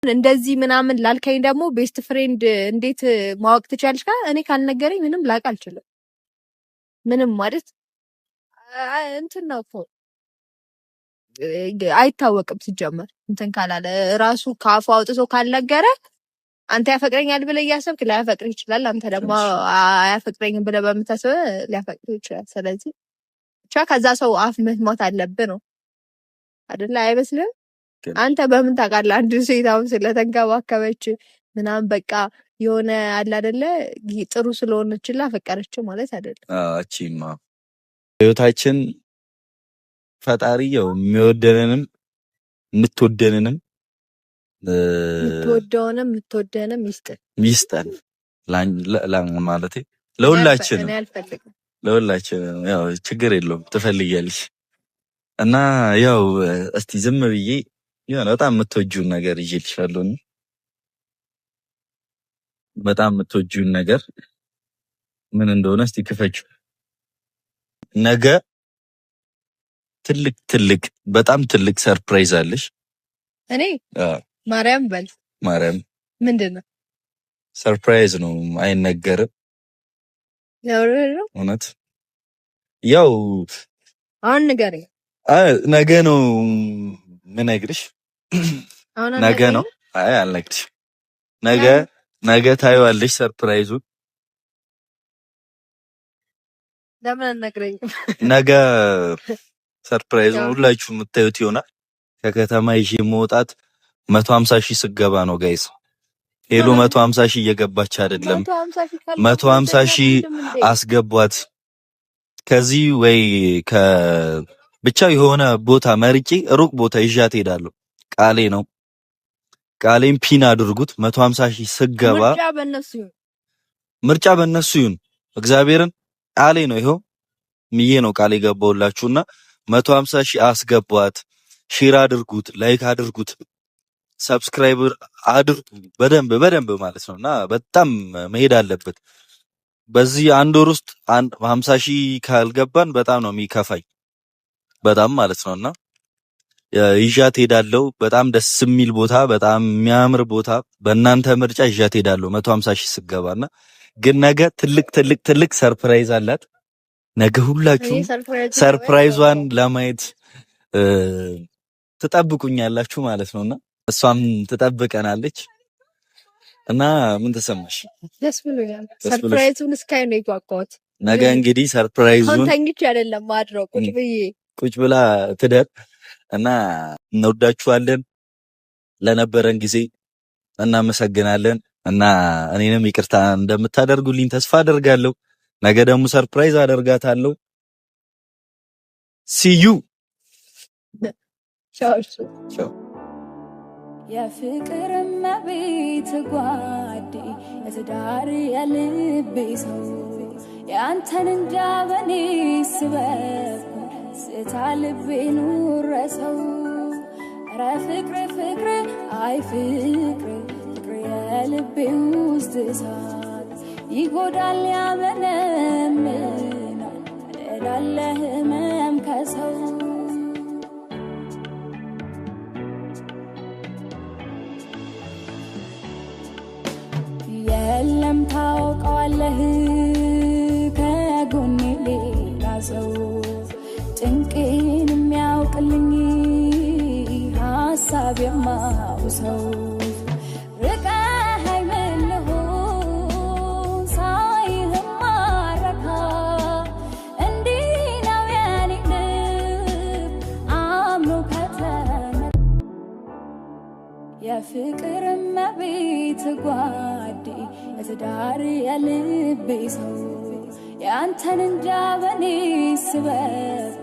እንደዚህ ምናምን ላልከኝ ደግሞ ቤስት ፍሬንድ እንዴት ማወቅ ትችያለሽ? እኔ ካልነገረኝ ምንም ላቅ አልችልም። ምንም ማለት እንትን ነው እኮ አይታወቅም። ሲጀመር እንትን ካላለ ራሱ ካፉ አውጥቶ ካልነገረ አንተ ያፈቅረኛል ብለህ እያሰብክ ላያፈቅር ይችላል። አንተ ደግሞ አያፈቅረኝም ብለህ በምታስበው ሊያፈቅር ይችላል። ስለዚህ ብቻ ከዛ ሰው አፍ መስማት አለብህ ነው አይደለ? አይመስልም? አንተ በምን ታውቃለህ? አንድ ሴት አሁን ስለተንከባከበች ምናምን በቃ የሆነ አለ አይደለ? ጥሩ ስለሆነችላ ፈቀረች ማለት አይደለም። እቺማ ህይወታችን ፈጣሪ ያው የሚወደንንም የምትወደንንም የምትወደንም ይስጠን ማለት ለሁላችንም ያው ችግር የለውም ትፈልጊያለሽ እና ያው እስቲ ዝም ብዬ የሆነ በጣም የምትወጂውን ነገር ይዤልሻለሁ። በጣም የምትወጂውን ነገር ምን እንደሆነ እስቲ ክፈችው። ነገ ትልቅ በጣም ትልቅ ሰርፕራይዝ አለሽ። እኔ ማርያም በል ማርያም ምንድነው? ሰርፕራይዝ ነው አይነገርም። ነው እውነት ያው አሁን ንገረኝ። ነገ ነው ምነግርሽ። ነገ ነው። አይ አልነግርሽ። ነገ ታይዋለሽ ሰርፕራይዙን። ለምን አልነግረኝም? ነገ ሰርፕራይዙን ሁላችሁም የምታዩት ይሆናል። ከከተማ ይዤ መውጣት 150,000 ስገባ ነው ጋይስ። ሄሎ 150,000 እየገባች አይደለም። 150,000 አስገቧት። ከዚህ ወይ ብቻ የሆነ ቦታ መርጬ ሩቅ ቦታ ይዣት ሄዳለሁ። ቃሌ ነው። ቃሌን ፒን አድርጉት። 150,000 ስገባ ምርጫ በእነሱ ይሁን። እግዚአብሔርን ቃሌ ነው። ይሄው ምዬ ነው ቃሌ ገባውላችሁና 150,000 አስገቧት። ሼር አድርጉት፣ ላይክ አድርጉት፣ ሰብስክራይበር አድርጉ በደንብ ማለት ነውና በጣም መሄድ አለበት። በዚህ አንድ ወር ውስጥ 50,000 ካልገባን በጣም ነው የሚከፋኝ። በጣም ማለት ነውና ይዣት ሄዳለሁ። በጣም ደስ የሚል ቦታ፣ በጣም የሚያምር ቦታ በእናንተ ምርጫ ይዣት ሄዳለሁ 150,000 ስገባና ግን ነገ ትልቅ ሰርፕራይዝ አላት። ነገ ሁላችሁም ሰርፕራይዟን ለማየት ትጠብቁኛላችሁ ማለት ነውና እሷም ትጠብቀናለች። እና ምን ተሰማሽ? ደስ ብሎኛል። ሰርፕራይዙን እስካይ ነው የጓጓሁት። ነገ እንግዲህ ሰርፕራይዙን ተኝቼ አይደለም ማድረው ቁጭ ብላ ትደር እና እንወዳችኋለን። ለነበረን ጊዜ እናመሰግናለን እና እኔንም ይቅርታ እንደምታደርጉልኝ ተስፋ አደርጋለሁ። ነገ ደግሞ ሰርፕራይዝ አደርጋታለሁ። see you ቻው የፍቅር መቤት ጓዴ የትዳር የልቤ ሰው ያንተን እንጃ በኔ ስበብ ስታ ልቤ ኑረሰው ኧረ ፍቅር አይ ፍቅር የልቤ ውስጥ እሳት ይጎዳል ያመነምናል እላለህ ህመም ከሰው የለም ታውቀዋለህ ከጎኔ ሌላ ሰው ጭንቄን የሚያውቅልኝ ሀሳብ የማውሰው ርቀኸኝ ምን ልሁን ሳይህም ማረካ እንዲህ ነው የኔ ልብ አምኖ ከተመ የፍቅር መቤት ጓዴ የትዳር የልቤ ሰው ያንተን እንጃ በኔ ስበብ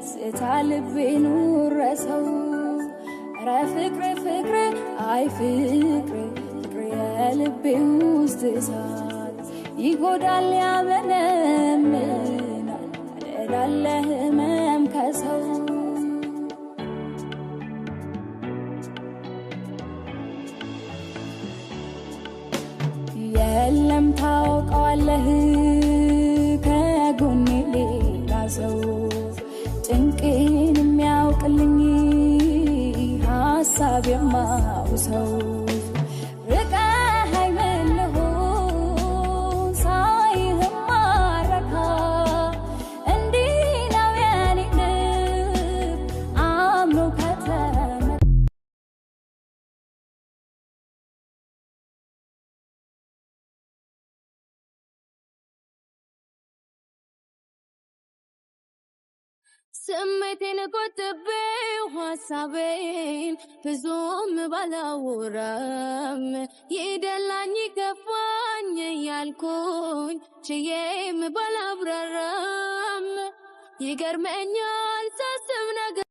ስታ ልቤ ኑረሰው ኧረ ፍቅር አይ ፍቅር የልቤ ውስጥ እሳት ይጎዳል ያመነምናል እላለህ ህመም ከሰው የለም ታውቀዋለህ ከጎኔ ሌላ ሰው ጭንቄን የሚያውቅልኝ ሀሳብ የማውሰው ርቀኸኝ ምን ልሁን ሳይህም ማረካ እንዲህ ነው የኔ ልብ አምኖ ከተመ ስሜቴን ቆጥቤው ሀሳቤን ብዙም ባላወራም ይደላኝ ከፋኝ ያልኩኝ ችዬም ባላብራራም ይገርመኛል ሳስብ ነገር